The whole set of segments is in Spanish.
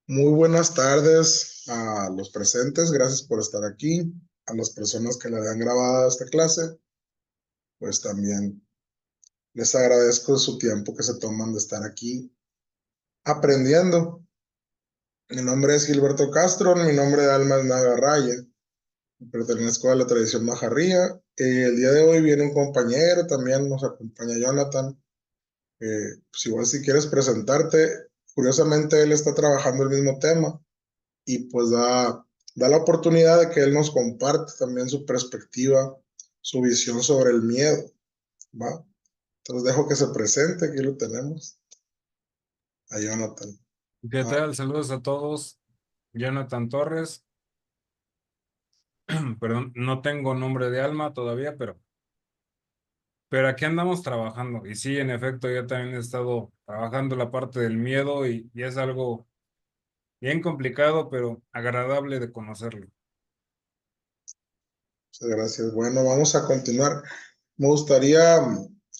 Muy buenas tardes a los presentes, gracias por estar aquí. A las personas que le han grabado esta clase, pues también les agradezco su tiempo que se toman de estar aquí aprendiendo. Mi nombre es Gilberto Castro, mi nombre de alma es Naga Raya, pertenezco a la tradición majarría. El día de hoy viene un compañero, también nos acompaña Jonathan. Pues igual si quieres presentarte, curiosamente él está trabajando el mismo tema y pues da la oportunidad de que él nos comparte también su perspectiva, su visión sobre el miedo, ¿va? Entonces dejo que se presente, aquí lo tenemos, a Jonathan. ¿Qué Ah, tal? Saludos a todos. Jonathan Torres. Perdón, no tengo nombre de alma todavía, pero aquí andamos trabajando. Y sí, en efecto, yo también he estado trabajando la parte del miedo y es algo bien complicado, pero agradable de conocerlo. muchas gracias. Bueno, vamos a continuar. Me gustaría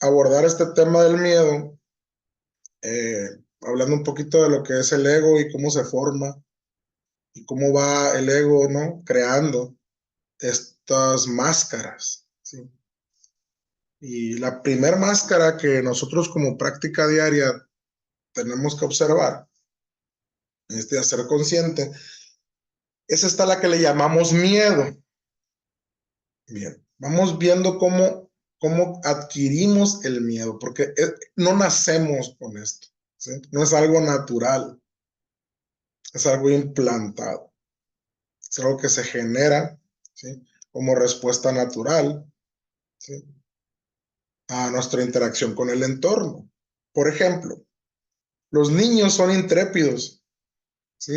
abordar este tema del miedo, eh, hablando un poquito de lo que es el ego y cómo se forma y cómo va el ego, ¿no? Creando estas máscaras, ¿sí? Y la primer máscara que nosotros como práctica diaria tenemos que observar, hacer consciente, es esta la que le llamamos miedo. Bien, vamos viendo cómo adquirimos el miedo, porque no nacemos con esto, ¿sí? No es algo natural, es algo implantado, es algo que se genera, ¿sí? Como respuesta natural, ¿sí? A nuestra interacción con el entorno. Por ejemplo, los niños son intrépidos, ¿sí?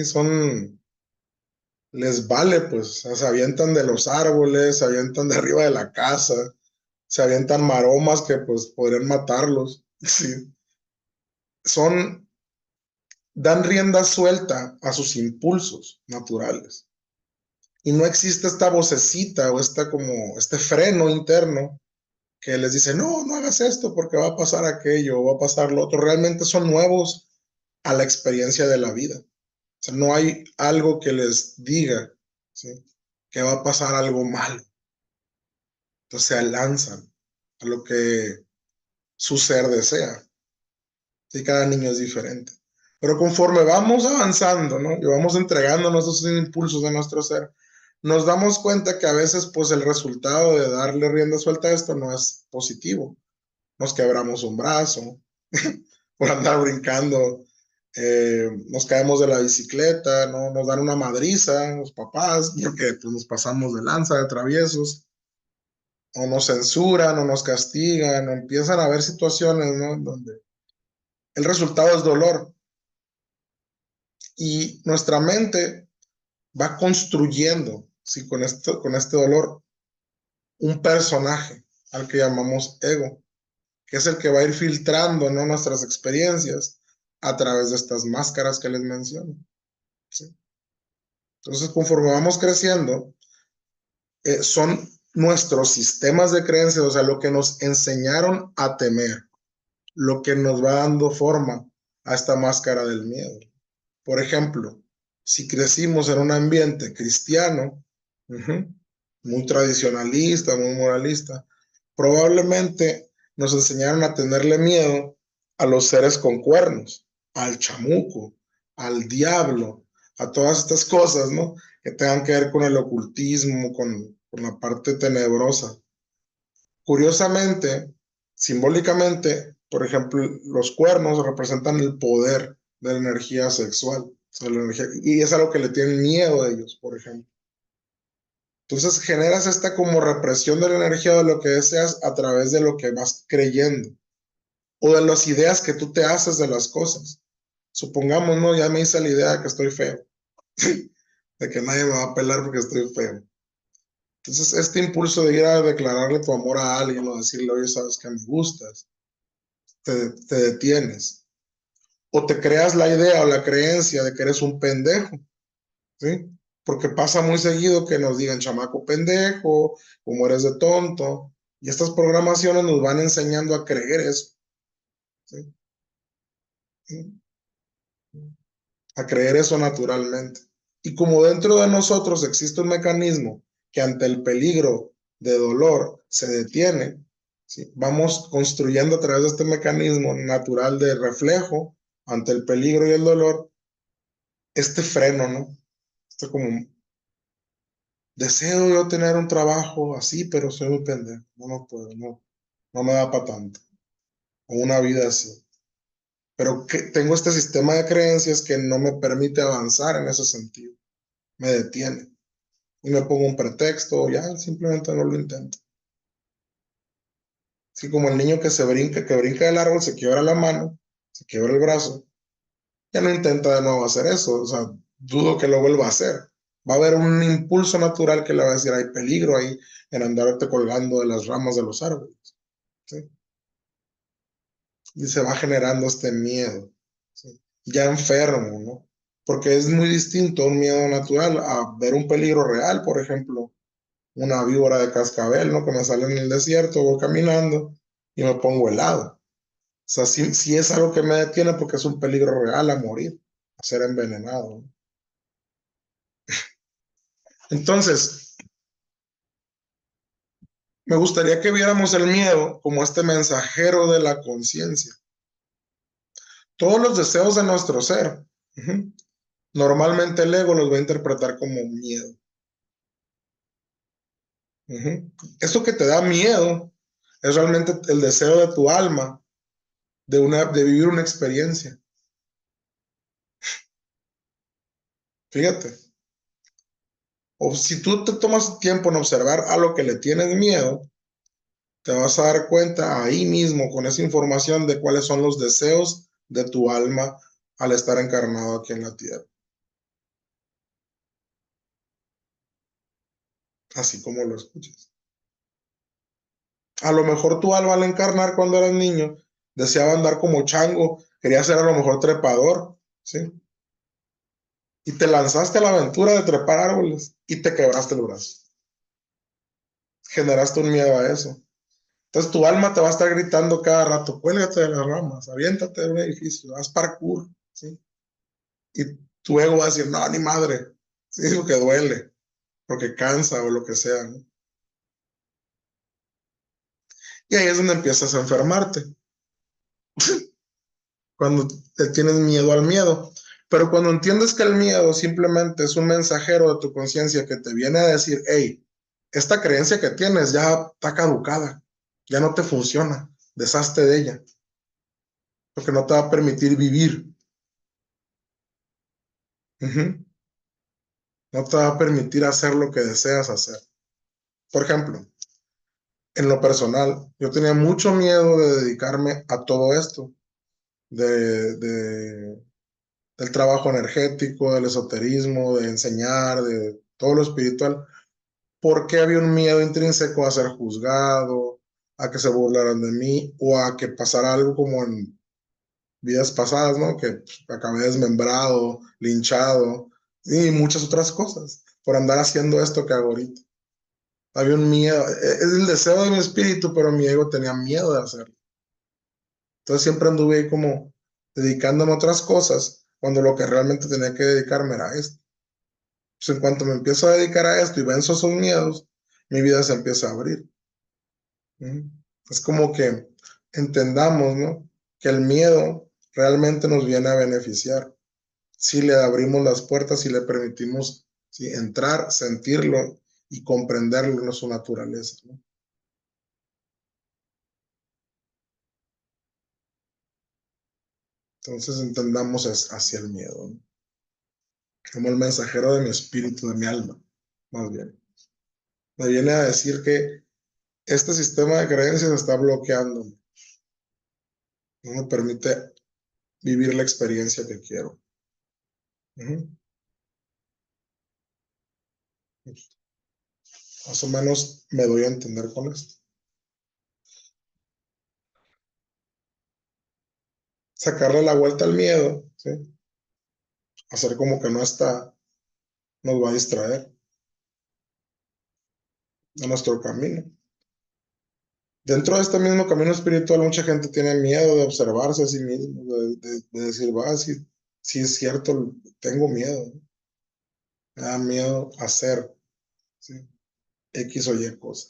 Les vale, pues, o sea, se avientan de los árboles, se avientan de arriba de la casa, se avientan maromas que pues podrían matarlos, ¿sí? Son, dan rienda suelta a sus impulsos naturales. Y no existe esta vocecita o este freno interno que les dice, no, no hagas esto porque va a pasar aquello o va a pasar lo otro. Realmente son nuevos a la experiencia de la vida. O sea, no hay algo que les diga, ¿sí?, que va a pasar algo malo. Entonces se lanzan a lo que su ser desea. Y cada niño es diferente. Pero conforme vamos avanzando, ¿no? Y vamos entregándonos esos impulsos de nuestro ser, nos damos cuenta que a veces, pues, el resultado de darle rienda suelta a esto no es positivo. Nos quebramos un brazo por andar brincando, nos caemos de la bicicleta, ¿no? Nos dan una madriza los papás porque pues, nos pasamos de lanza, de traviesos, o nos censuran, o nos castigan, o empiezan a haber situaciones, ¿no?, donde el resultado es dolor. Y nuestra mente va construyendo, ¿sí?, con este dolor, un personaje al que llamamos ego, que es el que va a ir filtrando, ¿no?, nuestras experiencias a través de estas máscaras que les menciono, ¿sí? Entonces, conforme vamos creciendo, son nuestros sistemas de creencias, o sea, lo que nos enseñaron a temer, lo que nos va dando forma a esta máscara del miedo. Por ejemplo, si crecimos en un ambiente cristiano, muy tradicionalista, muy moralista, probablemente nos enseñaron a tenerle miedo a los seres con cuernos, al chamuco, al diablo, a todas estas cosas, ¿no?, que tengan que ver con el ocultismo, con la parte tenebrosa. Curiosamente, simbólicamente, por ejemplo, los cuernos representan el poder de la energía sexual, o sea, la energía, y es algo que le tienen miedo a ellos, por ejemplo. Entonces generas esta como represión de la energía de lo que deseas a través de lo que vas creyendo o de las ideas que tú te haces de las cosas. Supongamos, no, ya me hice la idea de que estoy feo, de que nadie me va a pelar porque estoy feo. Entonces, este impulso de ir a declararle tu amor a alguien o decirle, oye, sabes que me gustas, te detienes. O te creas la idea o la creencia de que eres un pendejo, ¿sí? Porque pasa muy seguido que nos digan chamaco pendejo, como eres de tonto, y estas programaciones nos van enseñando a creer eso, ¿sí? a creer eso naturalmente. Y como dentro de nosotros existe un mecanismo que ante el peligro de dolor se detiene, ¿sí? Vamos construyendo a través de este mecanismo natural de reflejo ante el peligro y el dolor, este freno, ¿no? Esto como, deseo yo tener un trabajo así, pero soy muy pendejo, no puedo, no me da para tanto, o una vida así. Pero que tengo este sistema de creencias que no me permite avanzar en ese sentido, me detiene. Y me pongo un pretexto, ya simplemente no lo intento. Así como el niño que brinca del árbol, se quiebra la mano, se quiebra el brazo, ya no intenta de nuevo hacer eso, o sea, dudo que lo vuelva a hacer. Va a haber un impulso natural que le va a decir, hay peligro ahí en andarte colgando de las ramas de los árboles, ¿sí? Y se va generando este miedo, ¿sí? Ya enfermo, ¿no? Porque es muy distinto un miedo natural a ver un peligro real, por ejemplo, una víbora de cascabel, ¿no? Que me sale en el desierto, voy caminando y me pongo helado. O sea, sí es algo que me detiene porque es un peligro real a morir, a ser envenenado, ¿no? Entonces, me gustaría que viéramos el miedo como este mensajero de la conciencia. Todos los deseos de nuestro ser, normalmente el ego los va a interpretar como miedo. Eso que te da miedo es realmente el deseo de tu alma de vivir una experiencia. Fíjate. O si tú te tomas tiempo en observar a lo que le tienes miedo, te vas a dar cuenta ahí mismo con esa información de cuáles son los deseos de tu alma al estar encarnado aquí en la tierra. Así como lo escuchas. A lo mejor tu alma al encarnar cuando eras niño deseaba andar como chango, quería ser a lo mejor trepador, ¿sí? Y te lanzaste a la aventura de trepar árboles y te quebraste el brazo. Generaste un miedo a eso. Entonces tu alma te va a estar gritando cada rato, cuélgate de las ramas, aviéntate de un edificio, haz parkour, ¿sí? Y tu ego va a decir, no, ni madre, sí, porque duele, porque cansa o lo que sea, ¿no? Y ahí es donde empiezas a enfermarte, cuando te tienes miedo al miedo. Pero cuando entiendes que el miedo simplemente es un mensajero de tu conciencia que te viene a decir, hey, esta creencia que tienes ya está caducada, ya no te funciona, deshazte de ella, porque no te va a permitir vivir. Uh-huh. No te va a permitir hacer lo que deseas hacer. Por ejemplo, en lo personal, yo tenía mucho miedo de dedicarme a todo esto, de del trabajo energético, del esoterismo, de enseñar, de todo lo espiritual, porque había un miedo intrínseco a ser juzgado, a que se burlaran de mí o a que pasara algo como en vidas pasadas, ¿no? Que acabé desmembrado, linchado y muchas otras cosas por andar haciendo esto que hago ahorita. Había un miedo, es el deseo de mi espíritu, pero mi ego tenía miedo de hacerlo. Entonces siempre anduve ahí como dedicándome a otras cosas, cuando lo que realmente tenía que dedicarme era esto. Pues en cuanto me empiezo a dedicar a esto y venzo esos miedos, mi vida se empieza a abrir. ¿Mm? Es como que entendamos, ¿no? Que el miedo realmente nos viene a beneficiar. Si le abrimos las puertas y le permitimos, ¿sí?, entrar, sentirlo y comprenderlo en su naturaleza, ¿no? Entonces entendamos hacia el miedo, ¿no? Como el mensajero de mi espíritu, de mi alma, más bien. Me viene a decir que este sistema de creencias está bloqueando, no me permite vivir la experiencia que quiero. Ujú. Más o menos me doy a entender con esto. Sacarle la vuelta al miedo, ¿sí? Hacer como que no está, nos va a distraer de nuestro camino. Dentro de este mismo camino espiritual, mucha gente tiene miedo de observarse a sí mismo, de decir, va, sí, sí es cierto, tengo miedo, ¿no? Me da miedo hacer, ¿sí? X o Y cosa.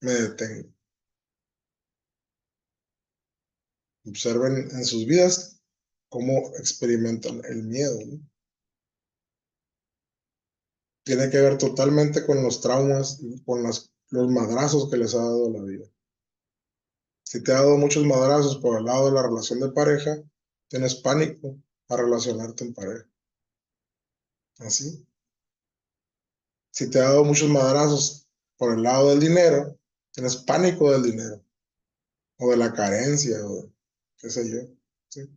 Me detengo. Observen en sus vidas cómo experimentan el miedo, ¿no? Tiene que ver totalmente con los traumas, con los madrazos que les ha dado la vida. Si te ha dado muchos madrazos por el lado de la relación de pareja, tienes pánico a relacionarte en pareja. Así. Si te ha dado muchos madrazos por el lado del dinero, tienes pánico del dinero o de la carencia o qué sé yo. ¿Sí?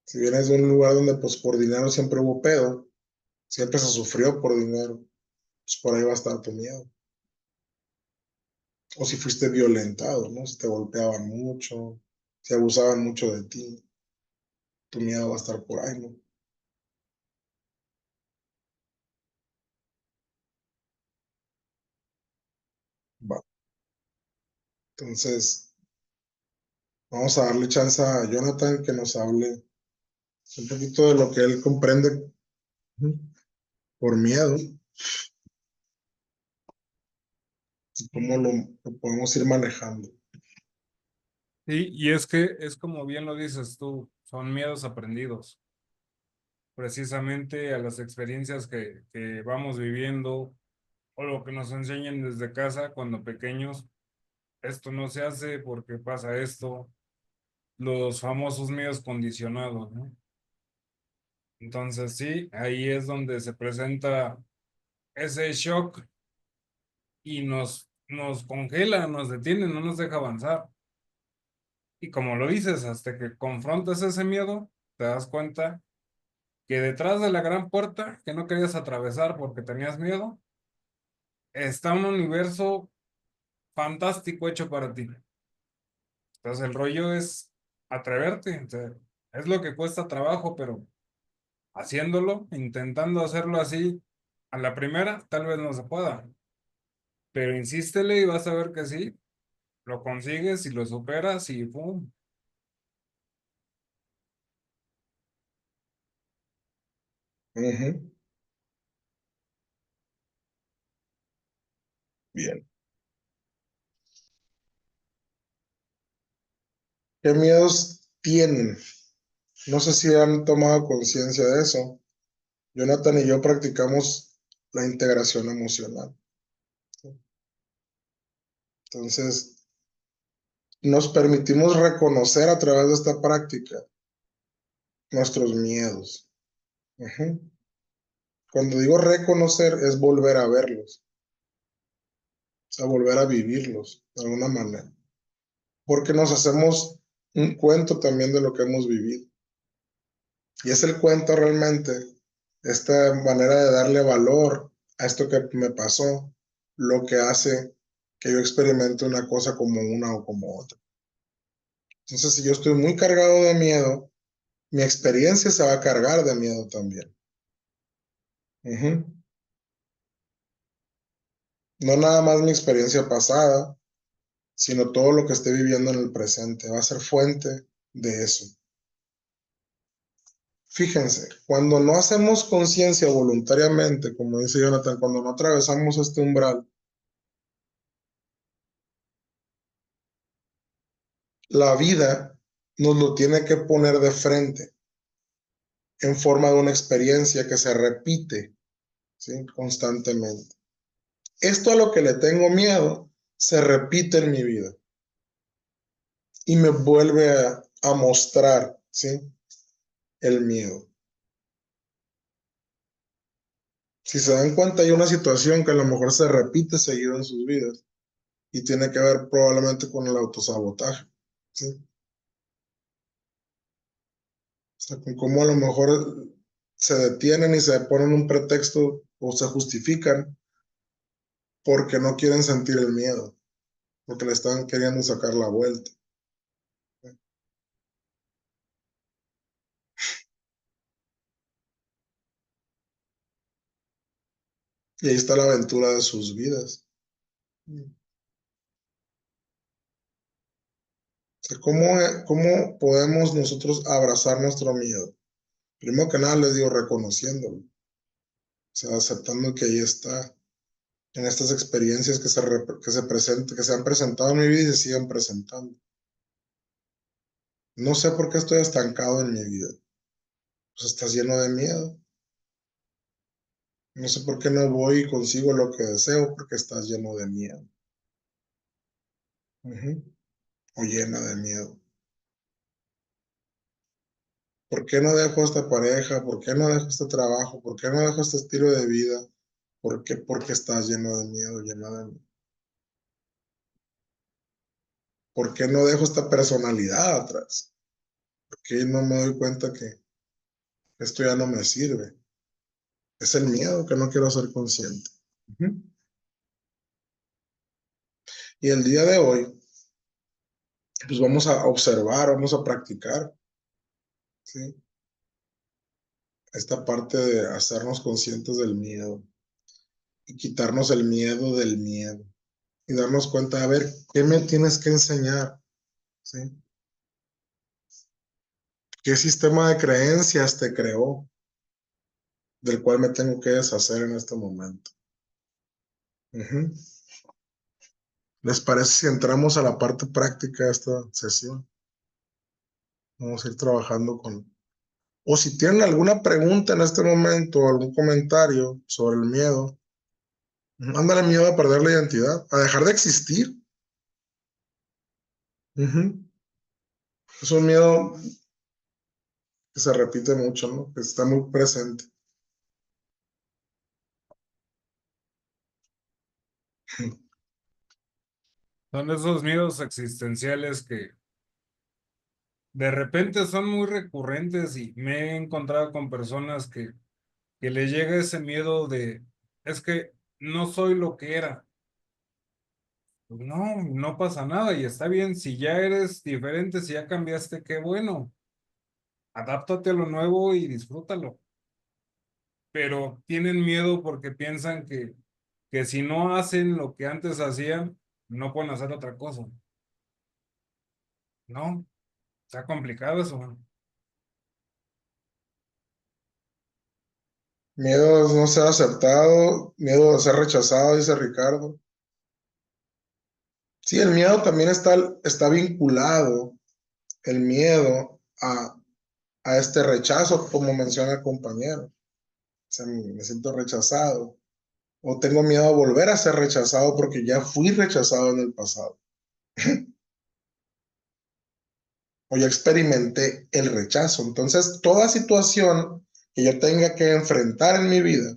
Si vienes de un lugar donde pues por dinero siempre hubo pedo, siempre se sufrió por dinero, pues por ahí va a estar tu miedo. O si fuiste violentado, ¿no? Si te golpeaban mucho, si abusaban mucho de ti, tu miedo va a estar por ahí, ¿no? Va. Entonces, vamos a darle chance a Jonathan que nos hable un poquito de lo que él comprende, ujú, por miedo y cómo lo podemos ir manejando. Sí, y es que es como bien lo dices tú, son miedos aprendidos, precisamente a las experiencias que vamos viviendo o lo que nos enseñan desde casa cuando pequeños, esto no se hace porque pasa esto, los famosos miedos condicionados, ¿no? Entonces sí, ahí es donde se presenta ese shock y nos congela, nos detiene, no nos deja avanzar. Y como lo dices, hasta que confrontas ese miedo, te das cuenta que detrás de la gran puerta que no querías atravesar porque tenías miedo, está un universo fantástico hecho para ti. Entonces el rollo es atreverte. O sea, es lo que cuesta trabajo, pero haciéndolo, intentando hacerlo así, a la primera, tal vez no se pueda. Pero insístele y vas a ver que sí, lo consigues y lo superas y ¡pum! Ujú. Bien. ¿Qué miedos tienen? No sé si han tomado conciencia de eso. Jonathan y yo practicamos la integración emocional. Entonces, nos permitimos reconocer a través de esta práctica nuestros miedos. Ujú. Cuando digo reconocer es volver a verlos, o sea, volver a vivirlos de alguna manera, porque nos hacemos un cuento también de lo que hemos vivido. Y es el cuento realmente, esta manera de darle valor a esto que me pasó, lo que hace que yo experimente una cosa como una o como otra. Entonces, si yo estoy muy cargado de miedo, mi experiencia se va a cargar de miedo también. Ujú. No nada más mi experiencia pasada, sino todo lo que esté viviendo en el presente. Va a ser fuente de eso. Fíjense, cuando no hacemos conciencia voluntariamente, como dice Jonathan, cuando no atravesamos este umbral, la vida nos lo tiene que poner de frente en forma de una experiencia que se repite, ¿sí? Constantemente. Esto a lo que le tengo miedo se repite en mi vida y me vuelve a mostrar, ¿sí? El miedo. Si se dan cuenta, hay una situación que a lo mejor se repite seguido en sus vidas y tiene que ver probablemente con el autosabotaje, ¿sí? O sea, con cómo a lo mejor se detienen y se ponen un pretexto o se justifican porque no quieren sentir el miedo, porque le están queriendo sacar la vuelta. Y ahí está la aventura de sus vidas. sea, ¿cómo podemos nosotros abrazar nuestro miedo? Primero que nada, les digo, reconociéndolo. O sea, aceptando que ahí está, en estas experiencias que se han presentado en mi vida y se siguen presentando. No sé por qué estoy estancado en mi vida. Pues estás lleno de miedo. No sé por qué no voy y consigo lo que deseo, porque estás lleno de miedo. Ujú. O llena de miedo. ¿Por qué no dejo esta pareja? ¿Por qué no dejo este trabajo? ¿Por qué no dejo este estilo de vida? ¿Por qué? Porque estás lleno de miedo, llena de miedo. ¿Por qué no dejo esta personalidad atrás? ¿Por qué no me doy cuenta que esto ya no me sirve? Es el miedo que no quiero ser consciente. Ujú. Y el día de hoy, pues vamos a observar, vamos a practicar, ¿sí? Esta parte de hacernos conscientes del miedo y quitarnos el miedo del miedo y darnos cuenta, a ver, ¿qué me tienes que enseñar? ¿Sí? ¿Qué sistema de creencias te creó del cual me tengo que deshacer en este momento? Ujú. ¿Les parece si entramos a la parte práctica de esta sesión? Vamos a ir trabajando con... O si tienen alguna pregunta en este momento o algún comentario sobre el miedo, ándale miedo a perder la identidad, a dejar de existir. Ujú. Es un miedo que se repite mucho, ¿no? Que está muy presente. Son esos miedos existenciales que de repente son muy recurrentes y me he encontrado con personas que les llega ese miedo de, es que no soy lo que era. Pues no, no pasa nada y está bien. Si ya eres diferente, si ya cambiaste, qué bueno. Adáptate a lo nuevo y disfrútalo. Pero tienen miedo porque piensan que si no hacen lo que antes hacían, no pueden hacer otra cosa. No, está complicado eso, man. Miedo a no ser aceptado, miedo a ser rechazado, dice Ricardo. Sí, el miedo también está vinculado, el miedo a este rechazo, como menciona el compañero. O sea, me siento rechazado o tengo miedo a volver a ser rechazado porque ya fui rechazado en el pasado o ya experimenté el rechazo. Entonces, toda situación que yo tenga que enfrentar en mi vida,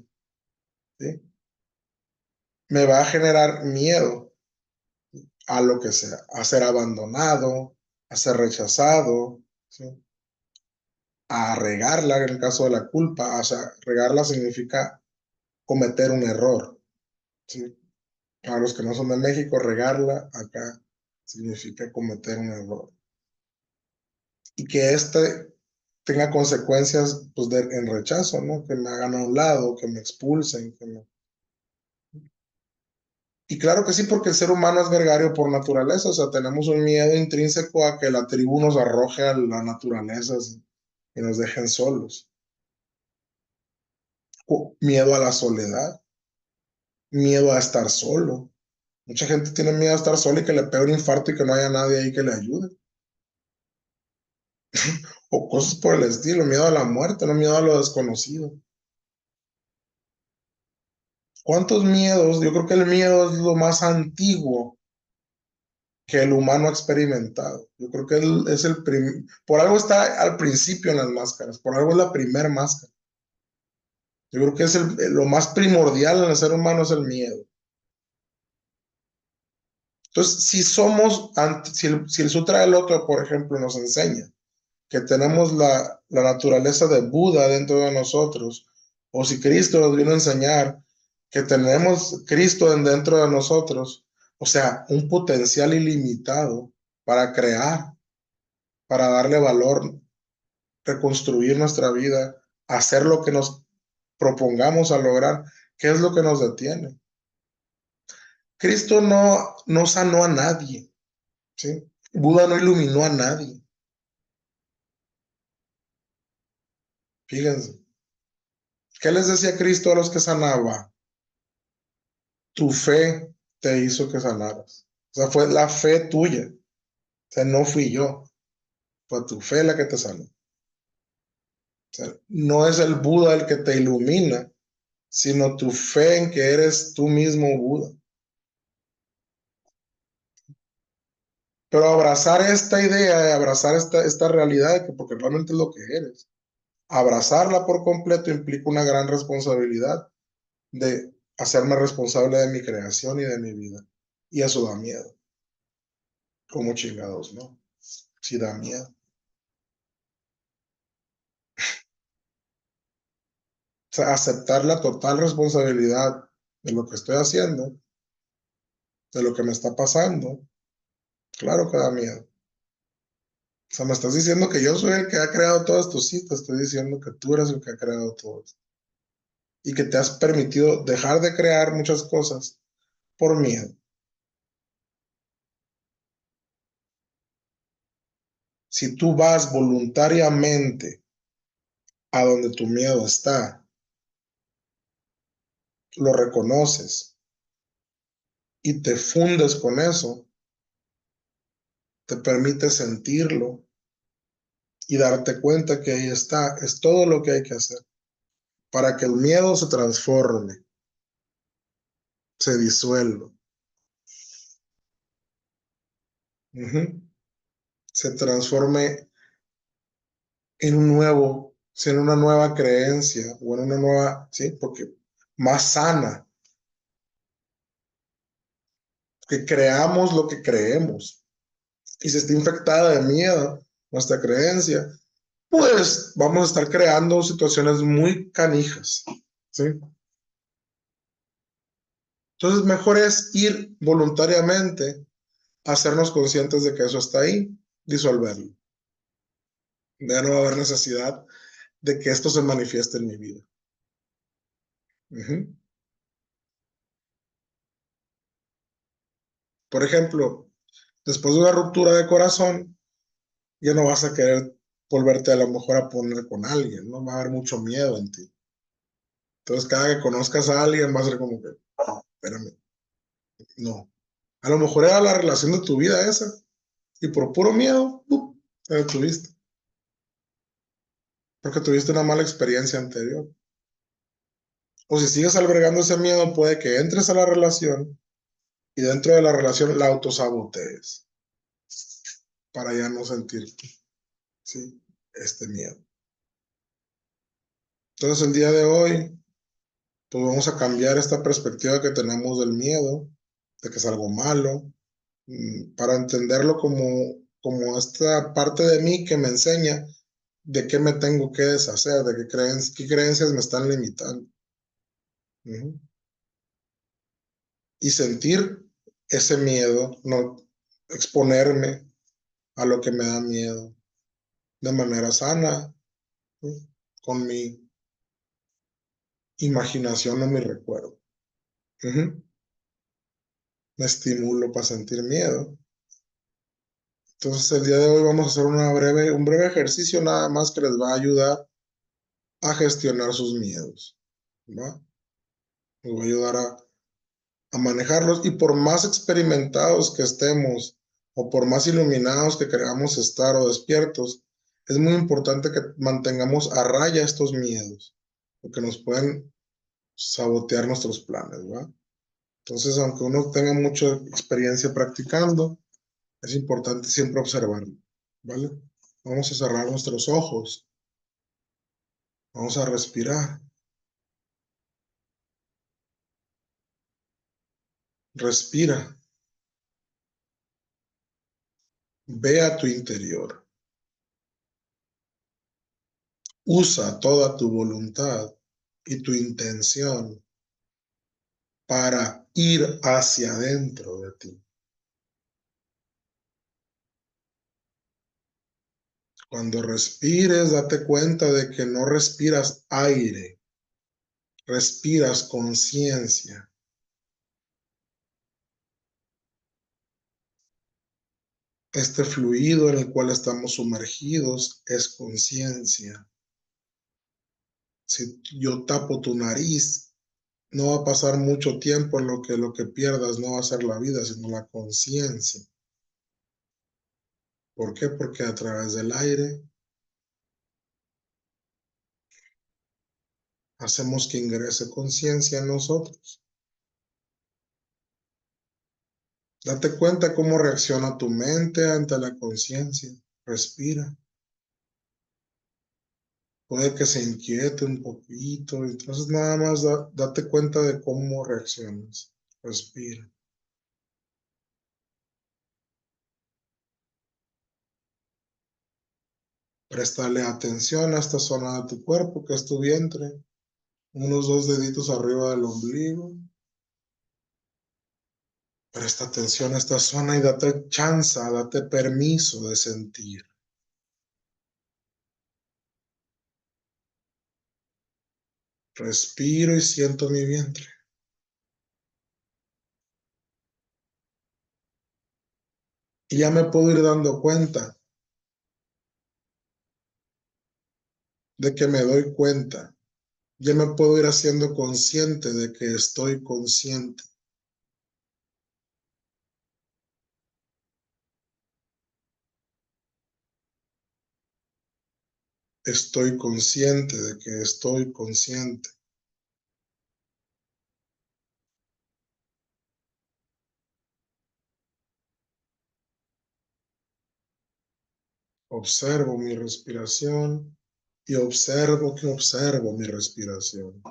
¿sí? Me va a generar miedo a lo que sea, a ser abandonado, a ser rechazado, ¿sí? A regarla en el caso de la culpa. O sea, regarla significa cometer un error, ¿sí? Para los que no son de México, regarla acá significa cometer un error. Y que este tenga consecuencias pues, en rechazo, ¿no? Que me hagan a un lado, que me expulsen. Y claro que sí, porque el ser humano es gregario por naturaleza, o sea, tenemos un miedo intrínseco a que la tribu nos arroje a la naturaleza, ¿sí? Y nos dejen solos. Miedo a la soledad, miedo a estar solo. Mucha gente tiene miedo a estar sola y que le pegue un infarto y que no haya nadie ahí que le ayude. O cosas por el estilo, miedo a la muerte, no miedo a lo desconocido. ¿Cuántos miedos? Yo creo que el miedo es lo más antiguo que el humano ha experimentado. Yo creo que es por algo está al principio en las máscaras, por algo es la primer máscara. Yo creo que es lo más primordial en el ser humano es el miedo. Entonces, si somos, si el Sutra del Otro, por ejemplo, nos enseña que tenemos la naturaleza de Buda dentro de nosotros, o si Cristo nos vino a enseñar que tenemos Cristo dentro de nosotros, o sea, un potencial ilimitado para crear, para darle valor, reconstruir nuestra vida, hacer lo que nos propongamos a lograr, ¿qué es lo que nos detiene? Cristo no sanó a nadie, ¿sí? Buda no iluminó a nadie. Fíjense. ¿Qué les decía Cristo a los que sanaba? Tu fe te hizo que sanaras. O sea, fue la fe tuya. O sea, no fui yo. Fue tu fe la que te sanó. O sea, no es el Buda el que te ilumina, sino tu fe en que eres tú mismo Buda. Pero abrazar esta idea, abrazar esta realidad, porque realmente es lo que eres, abrazarla por completo implica una gran responsabilidad de hacerme responsable de mi creación y de mi vida. Y eso da miedo. Como chingados, ¿no? Sí da miedo. O sea, aceptar la total responsabilidad de lo que estoy haciendo, de lo que me está pasando, claro que da miedo. O sea, me estás diciendo que yo soy el que ha creado todo esto, sí, te estoy diciendo que tú eres el que ha creado todo esto. Y que te has permitido dejar de crear muchas cosas por miedo. Si tú vas voluntariamente a donde tu miedo está, lo reconoces y te fundes con eso, te permite sentirlo y darte cuenta que ahí está, es todo lo que hay que hacer para que el miedo se transforme, se disuelva, se transforme en un nuevo, en una nueva creencia o en una nueva, sí, porque más sana, que creamos lo que creemos y si está infectada de miedo nuestra creencia, pues vamos a estar creando situaciones muy canijas, ¿sí? Entonces, mejor es ir voluntariamente, hacernos conscientes de que eso está ahí, disolverlo. Ya no va a haber necesidad de que esto se manifieste en mi vida. Ujú. Por ejemplo, después de una ruptura de corazón, ya no vas a querer volverte a lo mejor a poner con alguien, ¿no? Va a haber mucho miedo en ti. Entonces, cada que conozcas a alguien, va a ser como que, espérame, no. A lo mejor era la relación de tu vida esa, y por puro miedo, te detuviste, porque tuviste una mala experiencia anterior. O si sigues albergando ese miedo, puede que entres a la relación y dentro de la relación la autosabotees para ya no sentir, ¿sí?, este miedo. Entonces, el día de hoy, pues vamos a cambiar esta perspectiva que tenemos del miedo, de que es algo malo, para entenderlo como esta parte de mí que me enseña de qué me tengo que deshacer, de qué creencias me están limitando. Ujú. Y sentir ese miedo, no exponerme a lo que me da miedo de manera sana, ¿sí?, con mi imaginación o mi recuerdo. Ujú. Me estimulo para sentir miedo. Entonces el día de hoy vamos a hacer un breve ejercicio nada más que les va a ayudar a gestionar sus miedos, ¿va? Les va a ayudar a manejarlos y por más experimentados que estemos o por más iluminados que queramos estar o despiertos, es muy importante que mantengamos a raya estos miedos, porque nos pueden sabotear nuestros planes, ¿va? Entonces, aunque uno tenga mucha experiencia practicando, es importante siempre observarlo, ¿vale? Vamos a cerrar nuestros ojos, vamos a respirar, respira, ve a tu interior, usa toda tu voluntad y tu intención para ir hacia adentro de ti. Cuando respires, date cuenta de que no respiras aire, respiras conciencia. Este fluido en el cual estamos sumergidos es conciencia. Si yo tapo tu nariz, no va a pasar mucho tiempo en lo que pierdas no va a ser la vida, sino la conciencia. ¿Por qué? Porque a través del aire hacemos que ingrese conciencia en nosotros. Date cuenta cómo reacciona tu mente ante la conciencia. Respira. Puede que se inquiete un poquito, entonces nada más date cuenta de cómo reaccionas. Respira. Préstale atención a esta zona de tu cuerpo, que es tu vientre, unos 2 deditos arriba del ombligo. Presta atención a esta zona y date chance, date permiso de sentir. Respiro y siento mi vientre. Y ya me puedo ir dando cuenta de que me doy cuenta. Ya me puedo ir haciendo consciente de que estoy consciente. Estoy consciente de que estoy consciente. Observo mi respiración y observo que observo mi respiración.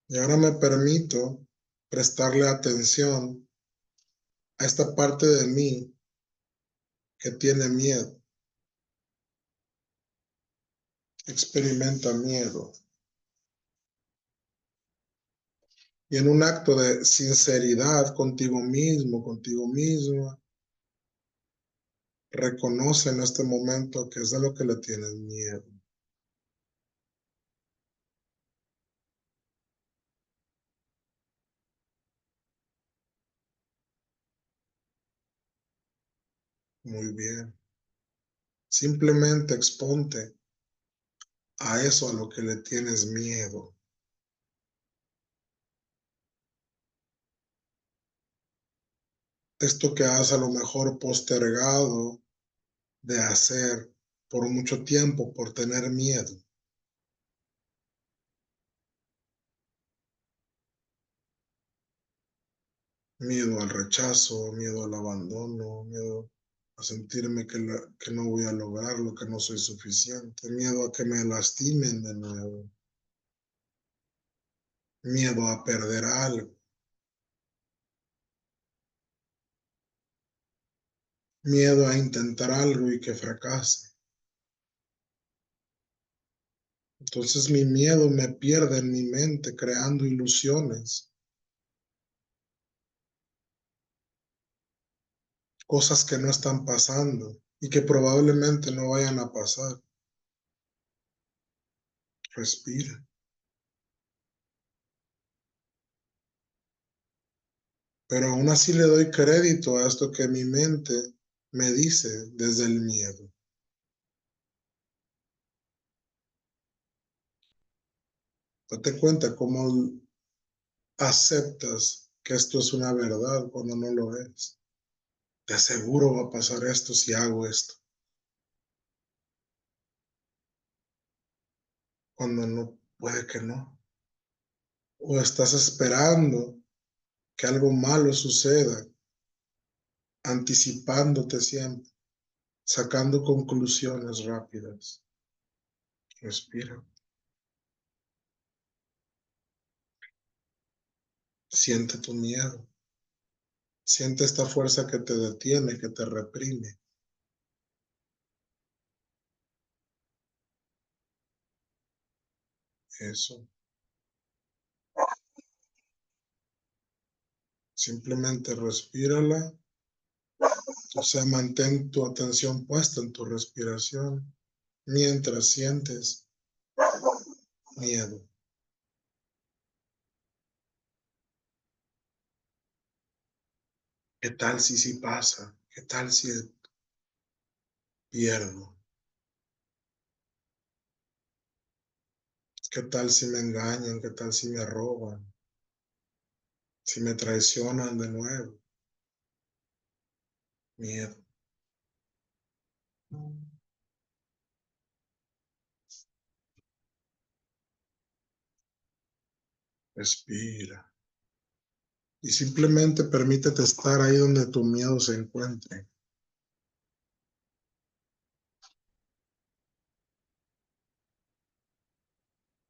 Y ahora me permito prestarle atención a esta parte de mí que tiene miedo, experimenta miedo. Y en un acto de sinceridad contigo mismo, contigo misma, reconoce en este momento que es de lo que le tienes miedo. Muy bien. Simplemente exponte a eso a lo que le tienes miedo. Esto que has a lo mejor postergado de hacer por mucho tiempo por tener miedo. Miedo al rechazo, miedo al abandono, miedo a sentirme que no voy a lograrlo, que no soy suficiente, miedo a que me lastimen de nuevo, miedo a perder algo, miedo a intentar algo y que fracase. Entonces mi miedo me pierde en mi mente creando ilusiones, cosas que no están pasando y que probablemente no vayan a pasar. Respira. Pero aún así le doy crédito a esto que mi mente me dice desde el miedo. Date cuenta cómo aceptas que esto es una verdad cuando no lo es. Te aseguro va a pasar esto si hago esto. Cuando no, puede que no. O estás esperando que algo malo suceda, anticipándote siempre, sacando conclusiones rápidas. Respira. Siente tu miedo. Siente esta fuerza que te detiene, que te reprime. Eso. Simplemente respírala. O sea, mantén tu atención puesta en tu respiración mientras sientes miedo. ¿Qué tal si sí pasa? ¿Qué tal si pierdo? ¿Qué tal si me engañan? ¿Qué tal si me roban? Si me traicionan de nuevo, miedo. Respira. Y simplemente permítete estar ahí donde tu miedo se encuentre.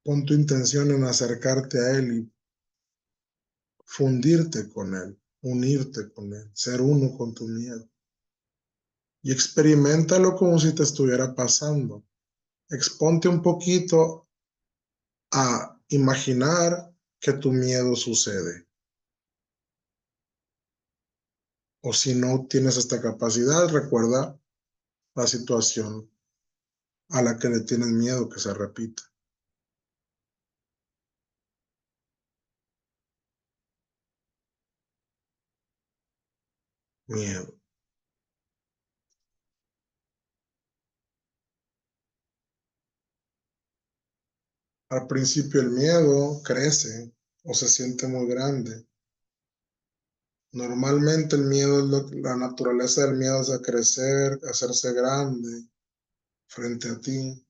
Pon tu intención en acercarte a él y fundirte con él, unirte con él, ser uno con tu miedo. Y experimentalo como si te estuviera pasando. Exponte un poquito a imaginar que tu miedo sucede. O si no tienes esta capacidad, recuerda la situación a la que le tienes miedo que se repita. Miedo. Al principio el miedo crece o se siente muy grande. Normalmente el miedo, la naturaleza del miedo es a crecer, a hacerse grande frente a ti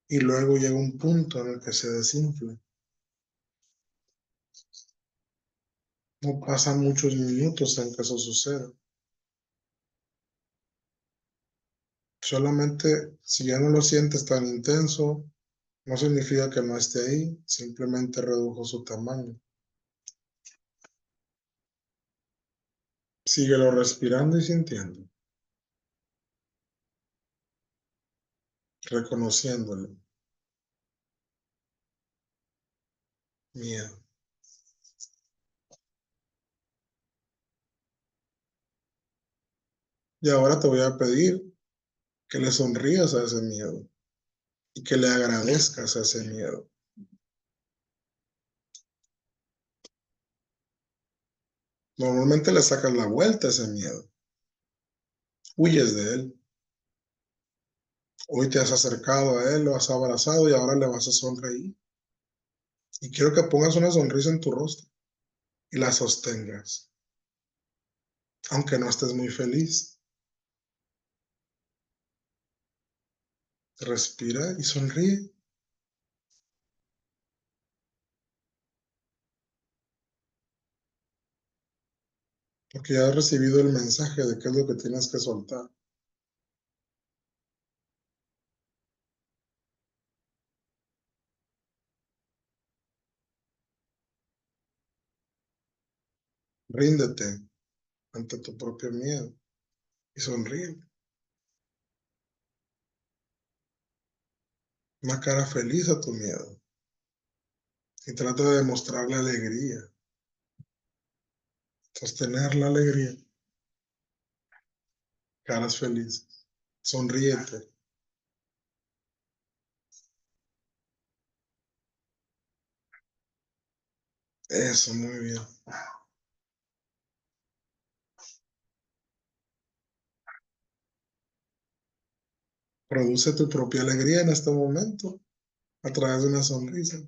y luego llega un punto en el que se desinfla. No pasan muchos minutos en que eso suceda. Solamente si ya no lo sientes tan intenso, no significa que no esté ahí, simplemente redujo su tamaño. Síguelo respirando y sintiendo, reconociéndolo. Miedo. Y ahora te voy a pedir que le sonrías a ese miedo y que le agradezcas a ese miedo. Normalmente le sacas la vuelta a ese miedo, huyes de él. Hoy te has acercado a él, lo has abrazado y ahora le vas a sonreír. Y quiero que pongas una sonrisa en tu rostro y la sostengas, aunque no estés muy feliz. Respira y sonríe, porque ya has recibido el mensaje de qué es lo que tienes que soltar. Ríndete ante tu propio miedo y sonríe. Una cara feliz a tu miedo y trata de mostrarle alegría, sostener la alegría, caras felices. Sonríete. Eso, muy bien. Produce tu propia alegría en este momento a través de una sonrisa.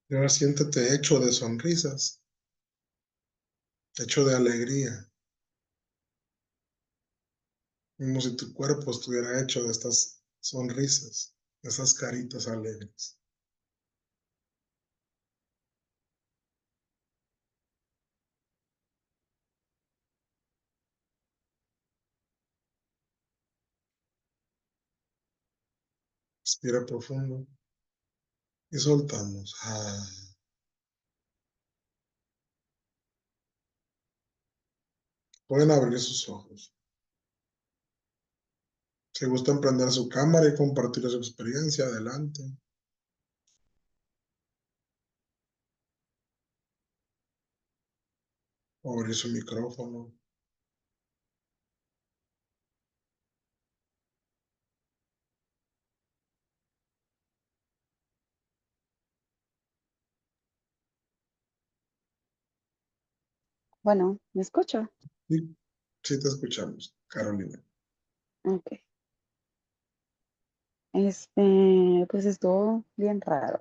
Y ahora siéntete hecho de sonrisas, hecho de alegría, como si tu cuerpo estuviera hecho de estas sonrisas, de esas caritas alegres. Respira profundo y soltamos. Pueden abrir sus ojos. Si gusta prender su cámara y compartir su experiencia, adelante. O abrir su micrófono. Bueno, ¿me escucha? Sí, sí te escuchamos, Carolina. Ok. Pues estuvo bien raro.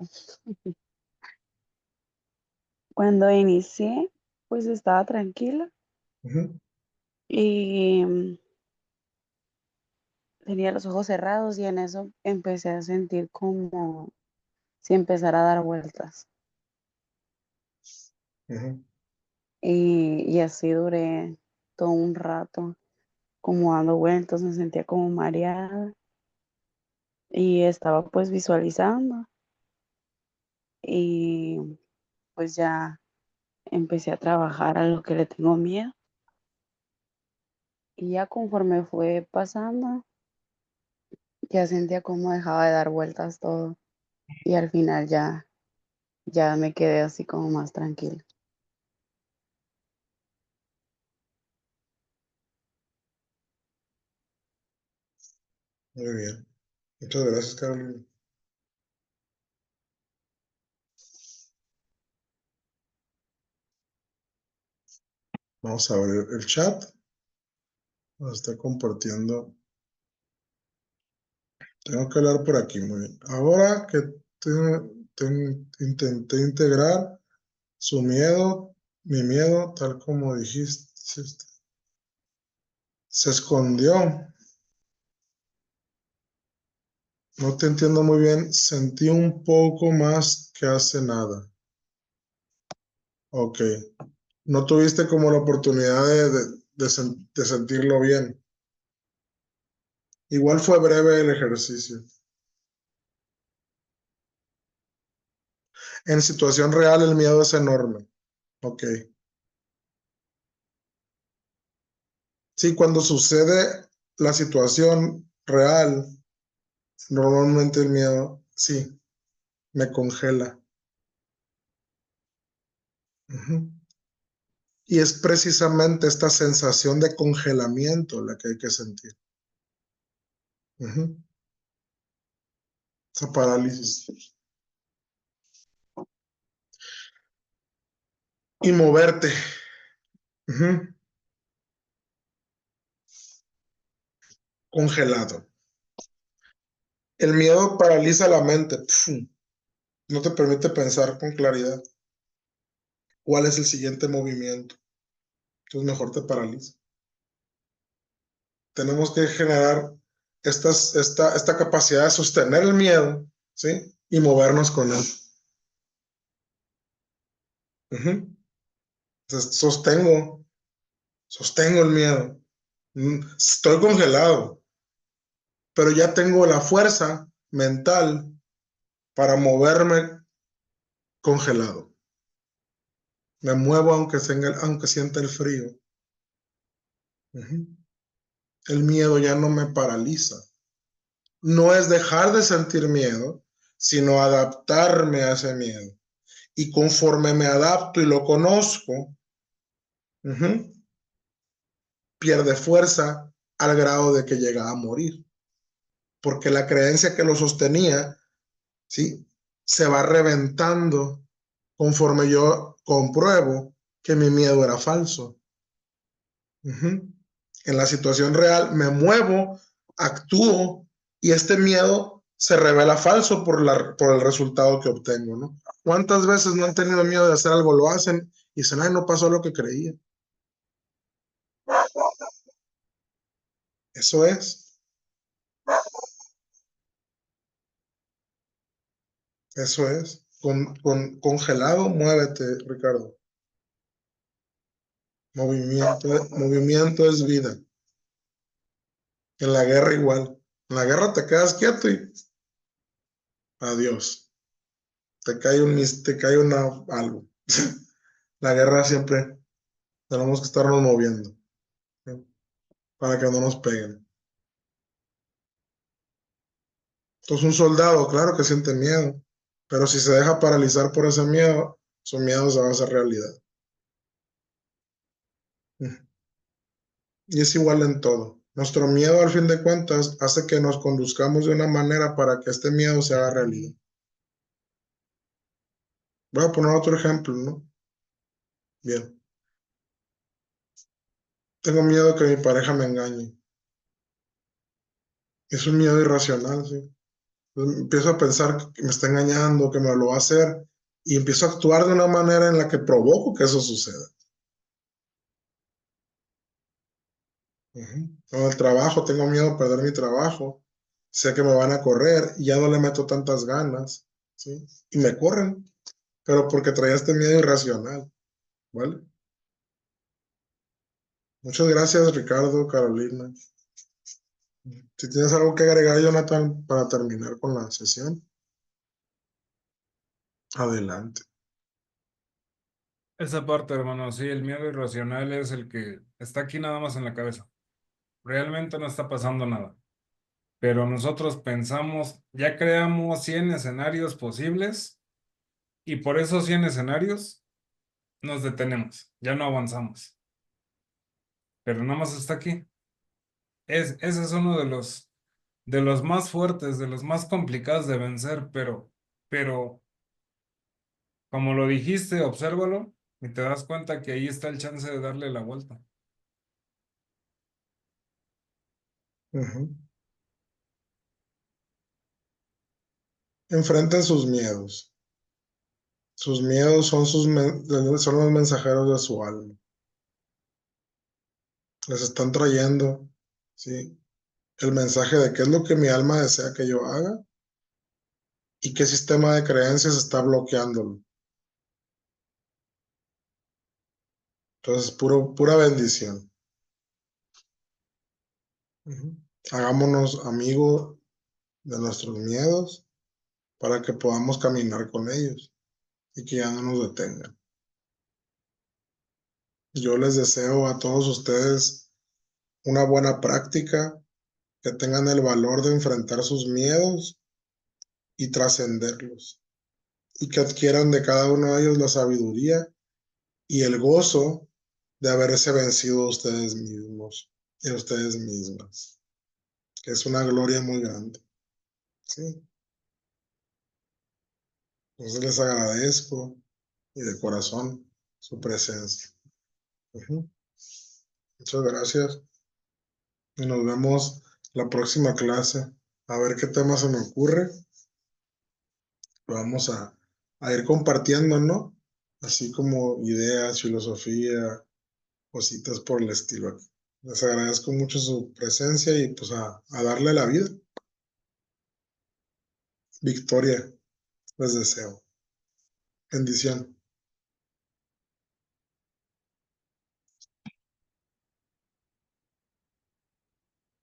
Cuando inicié, pues estaba tranquila Ujú, y tenía los ojos cerrados y en eso empecé a sentir como si empezara a dar vueltas. ujú. Y así duré todo un rato, como dando vueltas, me sentía como mareada y estaba pues visualizando y pues ya empecé a trabajar a lo que le tengo miedo. Y ya conforme fue pasando, ya sentía como dejaba de dar vueltas todo y al final ya me quedé así como más tranquila. Muy bien. Muchas gracias, Carolina. Vamos a abrir el chat. Nos está compartiendo. Tengo que hablar por aquí, muy bien. Ahora que intenté integrar su miedo, mi miedo, tal como dijiste, se escondió. No te entiendo muy bien. Sentí un poco más que hace nada. Ok. No tuviste como la oportunidad de sentirlo bien. Igual fue breve el ejercicio. En situación real el miedo es enorme. Ok. Sí, cuando sucede la situación real, normalmente el miedo, sí, me congela. Ujú. Y es precisamente esta sensación de congelamiento la que hay que sentir. Ujú. Esa parálisis. Y moverte. Ujú. Congelado. El miedo paraliza la mente. Pfum. No te permite pensar con claridad cuál es el siguiente movimiento. Entonces mejor te paraliza. Tenemos que generar esta capacidad de sostener el miedo, ¿sí? Y movernos con él. Ujú. Entonces, sostengo el miedo. Estoy congelado, pero ya tengo la fuerza mental para moverme congelado. Me muevo aunque sienta el frío. Ujú. El miedo ya no me paraliza. No es dejar de sentir miedo, sino adaptarme a ese miedo. Y conforme me adapto y lo conozco, ujú, pierde fuerza al grado de que llega a morir. Porque la creencia que lo sostenía, ¿sí? Se va reventando conforme yo compruebo que mi miedo era falso. Ujú. En la situación real me muevo, actúo y este miedo se revela falso por el resultado que obtengo, ¿no? ¿Cuántas veces no han tenido miedo de hacer algo, lo hacen y dicen, ay, no pasó lo que creía? Eso es, eso es. Congelado, muévete, Ricardo. Movimiento es vida. En la guerra igual. En la guerra te quedas quieto y adiós. Te cae algo. La guerra siempre tenemos que estarnos moviendo, ¿sí? Para que no nos peguen. Entonces un soldado, claro que siente miedo, pero si se deja paralizar por ese miedo, su miedo se va a hacer realidad. Y es igual en todo. Nuestro miedo, al fin de cuentas, hace que nos conduzcamos de una manera para que este miedo se haga realidad. Voy a poner otro ejemplo, ¿no? Bien. Tengo miedo que mi pareja me engañe. Es un miedo irracional, ¿sí? Entonces, empiezo a pensar que me está engañando, que me lo va a hacer, y empiezo a actuar de una manera en la que provoco que eso suceda. Con el trabajo, tengo miedo de perder mi trabajo. Sé que me van a correr y ya no le meto tantas ganas, ¿sí? Y me corren, pero porque traía este miedo irracional, ¿vale? Muchas gracias, Ricardo, Carolina. Si tienes algo que agregar, Jonathan, para terminar con la sesión, adelante. Esa parte, hermano, sí, el miedo irracional es el que está aquí nada más en la cabeza. Realmente no está pasando nada. Pero nosotros pensamos, ya creamos 100 escenarios posibles y por esos 100 escenarios nos detenemos, ya no avanzamos. Pero nada más está aquí. Ese es uno de los más fuertes, de los más complicados de vencer, pero como lo dijiste, obsérvalo y te das cuenta que ahí está el chance de darle la vuelta. Ujú. Enfrenten sus miedos. Sus miedos son, son los mensajeros de su alma. Les están trayendo, ¿sí? El mensaje de qué es lo que mi alma desea que yo haga y qué sistema de creencias está bloqueándolo. Entonces, pura bendición. Ujú. Hagámonos amigos de nuestros miedos para que podamos caminar con ellos y que ya no nos detengan. Yo les deseo a todos ustedes una buena práctica, que tengan el valor de enfrentar sus miedos y trascenderlos, y que adquieran de cada uno de ellos la sabiduría y el gozo de haberse vencido a ustedes mismos y a ustedes mismas, que es una gloria muy grande. ¿Sí? Entonces les agradezco y de corazón su presencia. Ujú. Muchas gracias y nos vemos la próxima clase. A ver qué tema se me ocurre. Vamos a ir compartiendo, ¿no? Así como ideas, filosofía, cositas por el estilo. Les agradezco mucho su presencia y pues a darle la vida. Victoria, les deseo. Bendición.